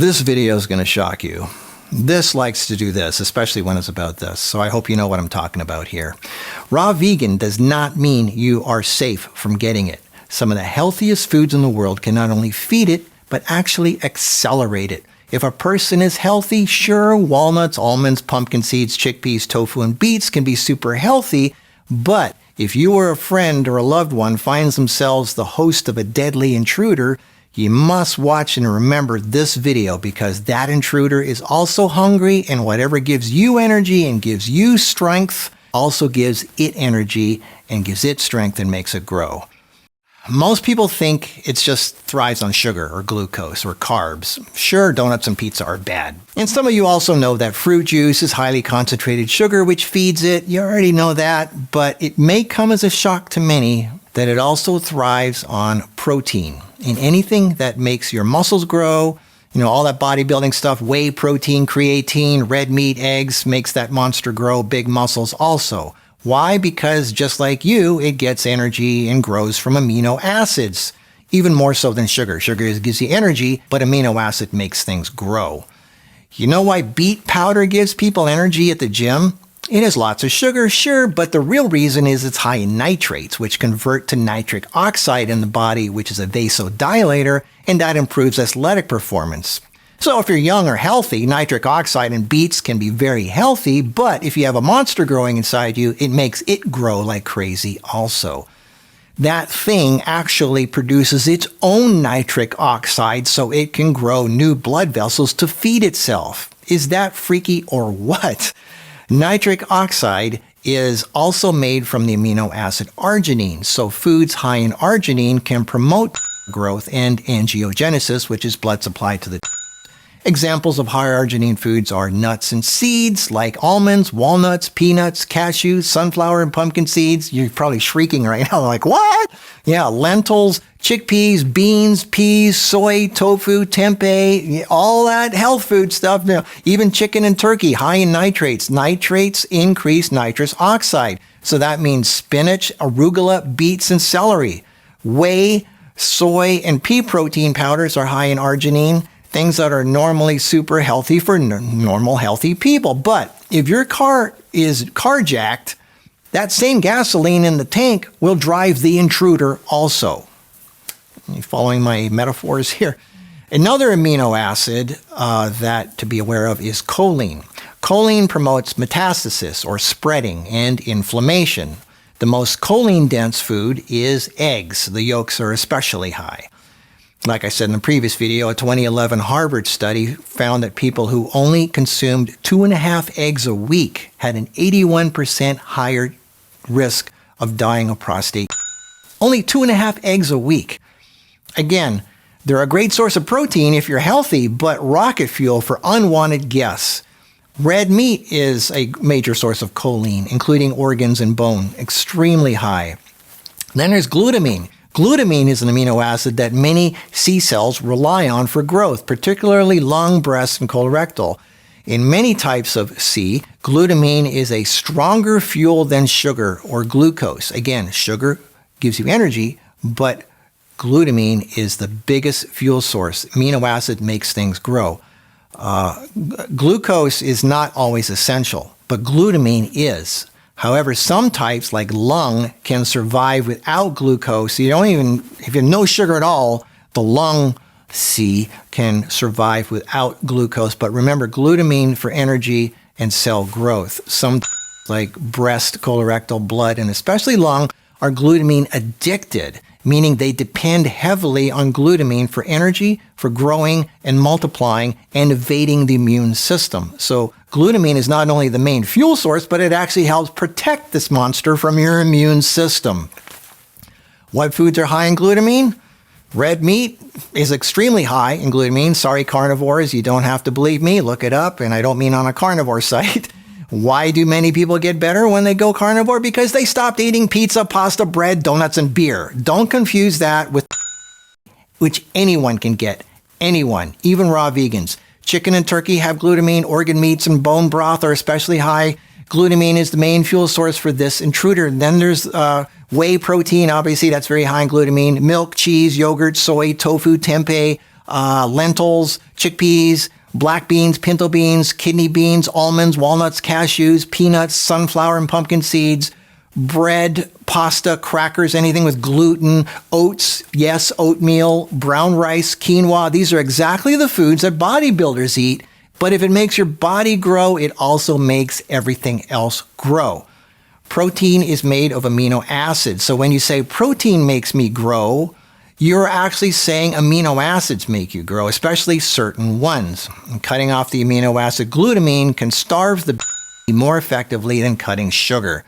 This video is going to shock you. This likes to do this, especially when it's about this, so I hope you know what I'm talking about here. Raw vegan does not mean you are safe from getting it. Some of the healthiest foods in the world can not only feed it, but actually accelerate it. If a person is healthy, sure, walnuts, almonds, pumpkin seeds, chickpeas, tofu, and beets can be super healthy, but if you or a friend or a loved one finds themselves the host of a deadly intruder, you must watch and remember this video, because that intruder is also hungry, and whatever gives you energy and gives you strength also gives it energy and gives it strength and makes it grow. Most people think it just thrives on sugar or glucose or carbs. Sure, donuts and pizza are bad. And some of you also know that fruit juice is highly concentrated sugar, which feeds it. You already know that, but it may come as a shock to many that it also thrives on protein. And anything that makes your muscles grow, all that bodybuilding stuff, whey protein, creatine, red meat, eggs, makes that monster grow big muscles also. Why? Because just like you, it gets energy and grows from amino acids, even more so than sugar. Sugar gives you energy, but amino acid makes things grow. You know why beet powder gives people energy at the gym? It has lots of sugar, sure, but the real reason is it's high in nitrates, which convert to nitric oxide in the body, which is a vasodilator, and that improves athletic performance. So if you're young or healthy, nitric oxide in beets can be very healthy, but if you have a monster growing inside you, it makes it grow like crazy also. That thing actually produces its own nitric oxide so it can grow new blood vessels to feed itself. Is that freaky or what? Nitric oxide is also made from the amino acid arginine, so foods high in arginine can promote growth and angiogenesis, which is blood supply to the Examples of high arginine foods are nuts and seeds like almonds, walnuts, peanuts, cashews, sunflower, and pumpkin seeds. You're probably shrieking right now like, what? Yeah, lentils, chickpeas, beans, peas, soy, tofu, tempeh, all that health food stuff. Even chicken and turkey, high in nitrates. Nitrates increase nitrous oxide. So that means spinach, arugula, beets, and celery. Whey, soy, and pea protein powders are high in arginine. Things that are normally super healthy for normal healthy people. But if your car is carjacked, that same gasoline in the tank will drive the intruder also. Are you following my metaphors here? Another amino acid that to be aware of is choline. Choline promotes metastasis or spreading and inflammation. The most choline-dense food is eggs. The yolks are especially high. Like I said in the previous video, a 2011 Harvard study found that people who only consumed 2.5 eggs a week had an 81% higher risk of dying of prostate. Only 2.5 eggs a week. Again, they're a great source of protein if you're healthy, but rocket fuel for unwanted guests. Red meat is a major source of choline, including organs and bone, extremely high. Then there's glutamine. Glutamine is an amino acid that many C cells rely on for growth, particularly lung, breast, and colorectal. In many types of C, glutamine is a stronger fuel than sugar or glucose. Again, sugar gives you energy, but glutamine is the biggest fuel source. Amino acid makes things grow. Glucose is not always essential, but glutamine is. However, some types like lung can survive without glucose. If you have no sugar at all, the lung C can survive without glucose. But remember, glutamine for energy and cell growth. Some like breast, colorectal, blood, and especially lung are glutamine addicted, meaning they depend heavily on glutamine for energy, for growing and multiplying and evading the immune system. So glutamine is not only the main fuel source, but it actually helps protect this monster from your immune system. What foods are high in glutamine? Red meat is extremely high in glutamine. Sorry, carnivores, you don't have to believe me. Look it up, and I don't mean on a carnivore site. Why do many people get better when they go carnivore? Because they stopped eating pizza, pasta, bread, donuts, and beer. Don't confuse that with which anyone can get. Anyone, even raw vegans. Chicken and turkey have glutamine. Organ meats and bone broth are especially high. Glutamine is the main fuel source for this intruder. And then there's whey protein. Obviously, that's very high in glutamine. Milk, cheese, yogurt, soy, tofu, tempeh, lentils, chickpeas, black beans, pinto beans, kidney beans, almonds, walnuts, cashews, peanuts, sunflower and pumpkin seeds, bread, pasta, crackers, anything with gluten, oats, yes, oatmeal, brown rice, quinoa. These are exactly the foods that bodybuilders eat. But if it makes your body grow, it also makes everything else grow. Protein is made of amino acids. So when you say protein makes me grow, you're actually saying amino acids make you grow, especially certain ones. And cutting off the amino acid glutamine can starve the more effectively than cutting sugar.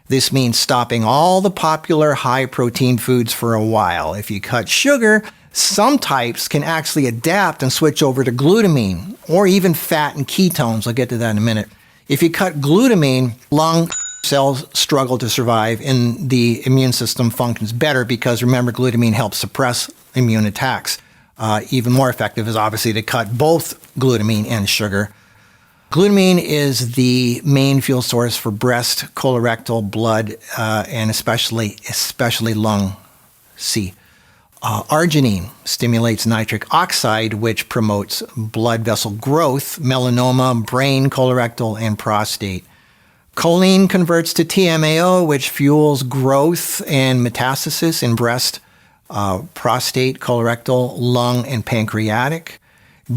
This means stopping all the popular high-protein foods for a while. If you cut sugar, some types can actually adapt and switch over to glutamine, or even fat and ketones. I'll get to that in a minute. If you cut glutamine, lung cells struggle to survive, and the immune system functions better because, remember, glutamine helps suppress immune attacks. Even more effective is obviously to cut both glutamine and sugar. Glutamine is the main fuel source for breast, colorectal, blood, and especially lung. C. Arginine stimulates nitric oxide, which promotes blood vessel growth, melanoma, brain, colorectal, and prostate. Choline converts to TMAO, which fuels growth and metastasis in breast, prostate, colorectal, lung, and pancreatic.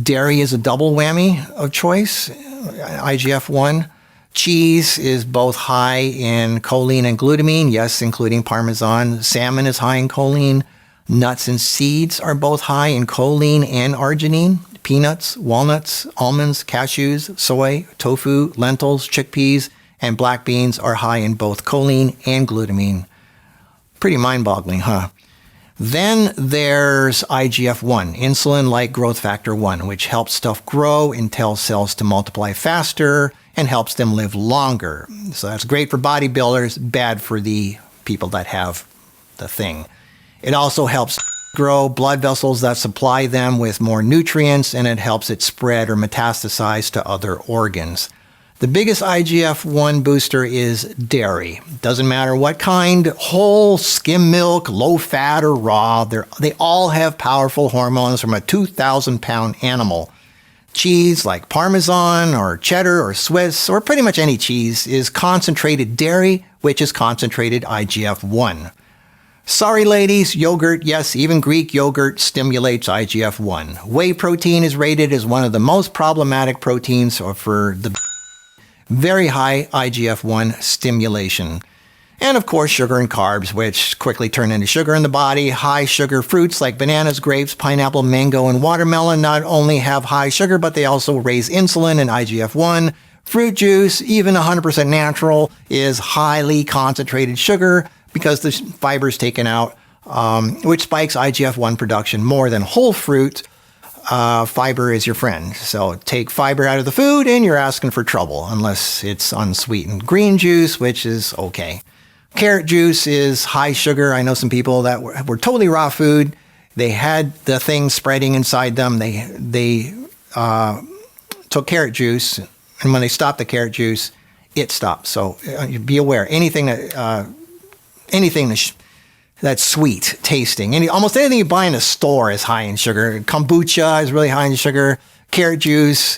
Dairy is a double whammy of choice, IGF-1. Cheese is both high in choline and glutamine, yes, including Parmesan. Salmon is high in choline. Nuts and seeds are both high in choline and arginine. Peanuts, walnuts, almonds, cashews, soy, tofu, lentils, chickpeas, and black beans are high in both choline and glutamine. Pretty mind-boggling, huh? Then there's IGF-1, insulin-like growth factor 1, which helps stuff grow and tells cells to multiply faster and helps them live longer. So that's great for bodybuilders, bad for the people that have the thing. It also helps grow blood vessels that supply them with more nutrients, and it helps it spread or metastasize to other organs. The biggest IGF-1 booster is dairy. Doesn't matter what kind, whole, skim milk, low fat, or raw, they all have powerful hormones from a 2,000-pound animal. Cheese like Parmesan or cheddar or Swiss, or pretty much any cheese, is concentrated dairy, which is concentrated IGF-1. Sorry, ladies, yogurt, yes, even Greek yogurt stimulates IGF-1. Whey protein is rated as one of the most problematic proteins for the very high IGF-1 stimulation. And of course, sugar and carbs, which quickly turn into sugar in the body. High sugar fruits like bananas, grapes, pineapple, mango, and watermelon not only have high sugar, but they also raise insulin and IGF-1. Fruit juice, even 100% natural, is highly concentrated sugar because the fiber is taken out, which spikes IGF-1 production more than whole fruit. Fiber is your friend. So take fiber out of the food and you're asking for trouble, unless it's unsweetened. Green juice, which is okay. Carrot juice is high sugar. I know some people that were totally raw food. They had the thing spreading inside them. They took carrot juice, and when they stopped the carrot juice, it stopped. So be aware. Anything that's sweet tasting. Almost anything you buy in a store is high in sugar. Kombucha is really high in sugar. Carrot juice.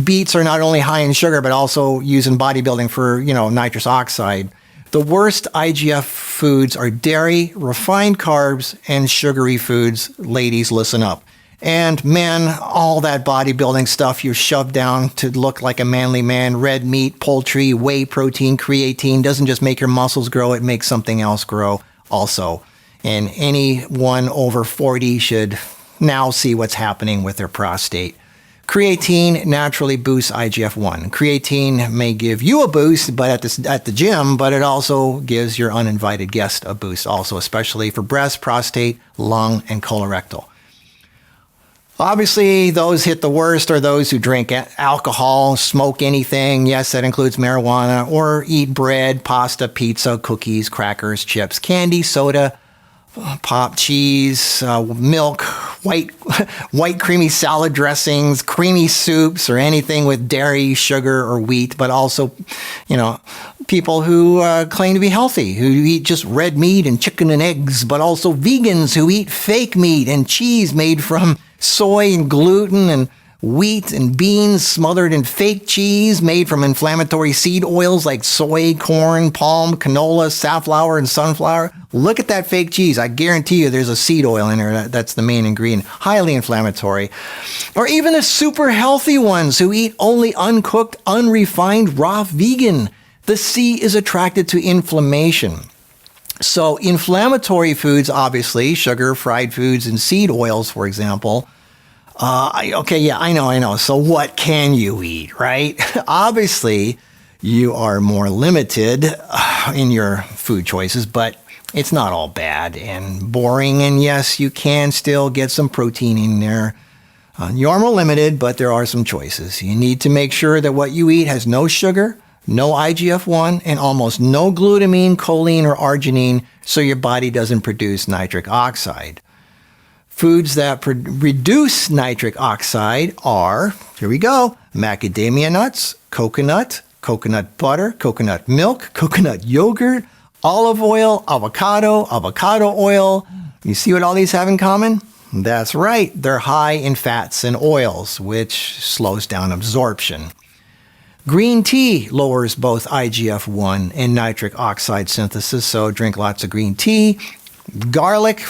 Beets are not only high in sugar, but also used in bodybuilding for, nitrous oxide. The worst IGF foods are dairy, refined carbs, and sugary foods. Ladies, listen up. And men, all that bodybuilding stuff you shove down to look like a manly man, red meat, poultry, whey protein, creatine, doesn't just make your muscles grow, it makes something else grow also. And anyone over 40 should now see what's happening with their prostate. Creatine naturally boosts IGF-1. Creatine may give you a boost at the gym, but it also gives your uninvited guest a boost also, especially for breast, prostate, lung, and colorectal. Obviously, those hit the worst are those who drink alcohol, smoke anything, yes, that includes marijuana, or eat bread, pasta, pizza, cookies, crackers, chips, candy, soda, pop, cheese, milk, white creamy salad dressings, creamy soups, or anything with dairy, sugar, or wheat, but also, people who claim to be healthy, who eat just red meat and chicken and eggs, but also vegans who eat fake meat and cheese made from soy and gluten and wheat and beans smothered in fake cheese made from inflammatory seed oils like soy, corn, palm, canola, safflower, and sunflower. Look at that fake cheese. I guarantee you there's a seed oil in there. That's the main ingredient. Highly inflammatory. Or even the super healthy ones who eat only uncooked, unrefined, raw vegan. The C is attracted to inflammation. So inflammatory foods, obviously, sugar, fried foods, and seed oils, for example. I know. So what can you eat, right? Obviously, you are more limited in your food choices, but it's not all bad and boring. And yes, you can still get some protein in there. You are more limited, but there are some choices. You need to make sure that what you eat has no sugar, no IGF-1, and almost no glutamine, choline, or arginine, so your body doesn't produce nitric oxide. Foods that reduce nitric oxide are, here we go, macadamia nuts, coconut butter, coconut milk, coconut yogurt, olive oil, avocado oil. You see what all these have in common? That's right, they're high in fats and oils, which slows down absorption. Green tea lowers both IGF-1 and nitric oxide synthesis, so drink lots of green tea. Garlic,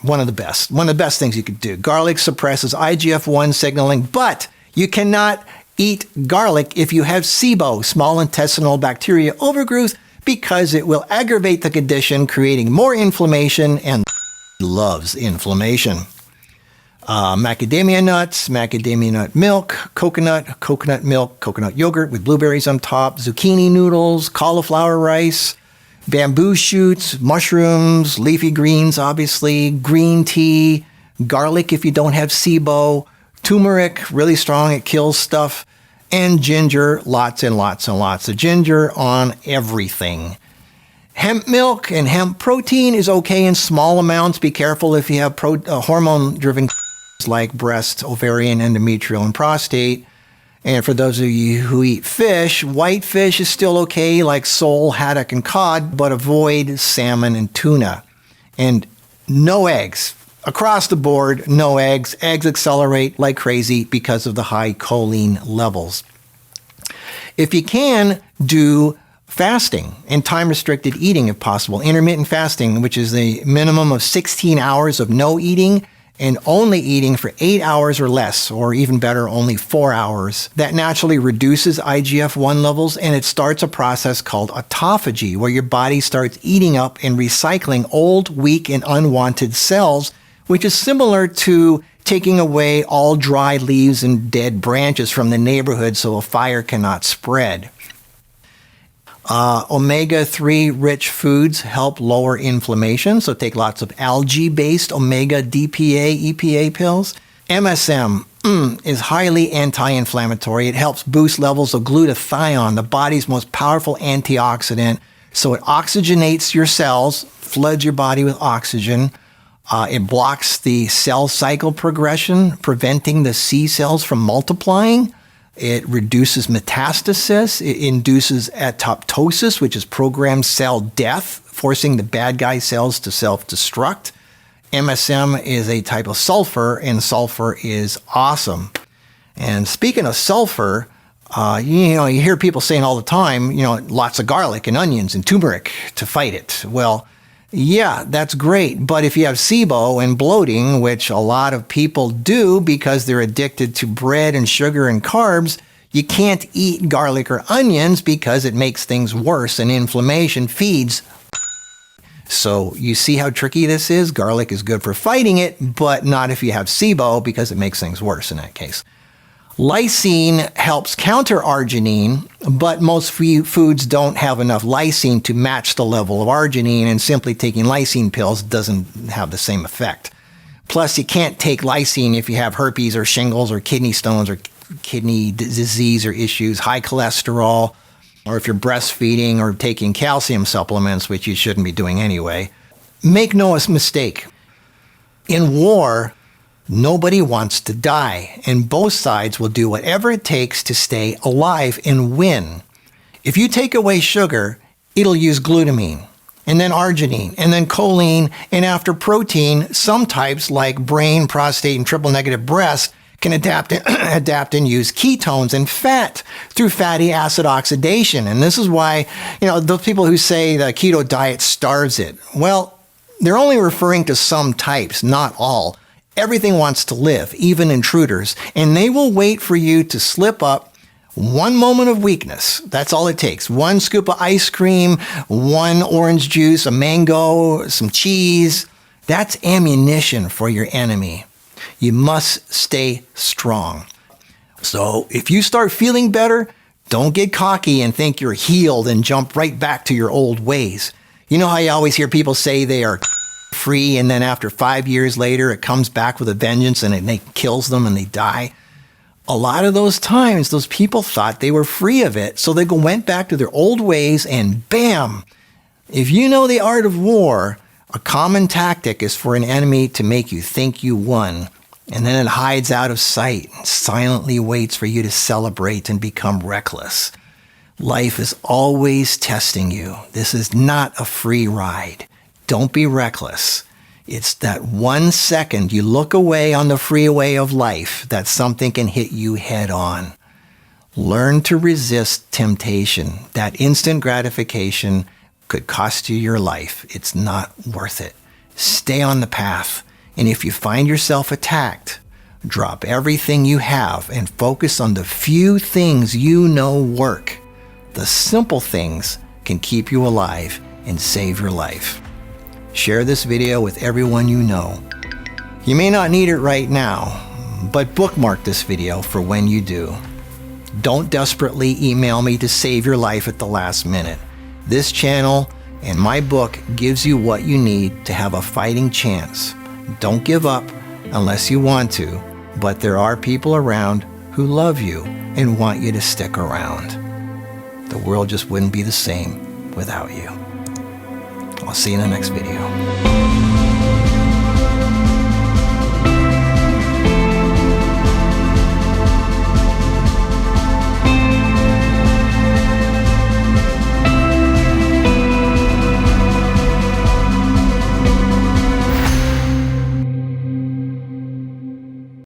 one of the best things you could do. Garlic suppresses IGF-1 signaling, but you cannot eat garlic if you have SIBO, small intestinal bacteria overgrowth, because it will aggravate the condition, creating more inflammation, and loves inflammation. Macadamia nuts, macadamia nut milk, coconut milk, coconut yogurt with blueberries on top, zucchini noodles, cauliflower rice, bamboo shoots, mushrooms, leafy greens, obviously, green tea, garlic if you don't have SIBO, turmeric, really strong, it kills stuff, and ginger, lots and lots and lots of ginger on everything. Hemp milk and hemp protein is okay in small amounts. Be careful if you have hormone-driven like breast, ovarian, endometrial, and prostate. And for those of you who eat fish, white fish is still okay, like sole, haddock, and cod, but avoid salmon and tuna. And no eggs. Across the board, no eggs. Eggs accelerate like crazy because of the high choline levels. If you can, do fasting and time-restricted eating if possible. Intermittent fasting, which is the minimum of 16 hours of no eating and only eating for 8 hours or less, or even better, only 4 hours. That naturally reduces IGF-1 levels, and it starts a process called autophagy, where your body starts eating up and recycling old, weak, and unwanted cells, which is similar to taking away all dry leaves and dead branches from the neighborhood so a fire cannot spread. Omega-3 rich foods help lower inflammation, so take lots of algae-based omega DPA, EPA pills. MSM is highly anti-inflammatory. It helps boost levels of glutathione, the body's most powerful antioxidant. So it oxygenates your cells, floods your body with oxygen. It blocks the cell cycle progression, preventing the C cells from multiplying. It reduces metastasis. It induces apoptosis, which is programmed cell death, forcing the bad guy cells to self-destruct. MSM is a type of sulfur, and sulfur is awesome. And speaking of sulfur, you hear people saying all the time, lots of garlic and onions and turmeric to fight it. Well, yeah, that's great. But if you have SIBO and bloating, which a lot of people do because they're addicted to bread and sugar and carbs, you can't eat garlic or onions because it makes things worse and inflammation feeds. So you see how tricky this is? Garlic is good for fighting it, but not if you have SIBO because it makes things worse in that case. Lysine helps counter arginine, but most foods don't have enough lysine to match the level of arginine, and simply taking lysine pills doesn't have the same effect. Plus, you can't take lysine if you have herpes or shingles or kidney stones or kidney disease or issues, high cholesterol, or if you're breastfeeding or taking calcium supplements, which you shouldn't be doing anyway. Make no mistake, in war, nobody wants to die, and both sides will do whatever it takes to stay alive and win. If you take away sugar, it'll use glutamine. and then arginine, and then choline, and after protein, some types like brain, prostate, and triple negative breast can adapt and use ketones and fat through fatty acid oxidation. And this is why, those people who say the keto diet starves it, well, they're only referring to some types, not all. Everything wants to live, even intruders, and they will wait for you to slip up one moment of weakness. That's all it takes. One scoop of ice cream, one orange juice, a mango, some cheese. That's ammunition for your enemy. You must stay strong. So if you start feeling better, don't get cocky and think you're healed and jump right back to your old ways. You know how you always hear people say they are free, and then after 5 years later, it comes back with a vengeance and it kills them and they die? A lot of those times, those people thought they were free of it, so they went back to their old ways and bam! If you know the art of war, a common tactic is for an enemy to make you think you won, and then it hides out of sight and silently waits for you to celebrate and become reckless. Life is always testing you. This is not a free ride. Don't be reckless. It's that 1 second you look away on the freeway of life that something can hit you head on. Learn to resist temptation. That instant gratification could cost you your life. It's not worth it. Stay on the path. And if you find yourself attacked, drop everything you have and focus on the few things you know work. The simple things can keep you alive and save your life. Share this video with everyone you know. You may not need it right now, but bookmark this video for when you do. Don't desperately email me to save your life at the last minute. This channel and my book gives you what you need to have a fighting chance. Don't give up unless you want to, but there are people around who love you and want you to stick around. The world just wouldn't be the same without you. I'll see you in the next video.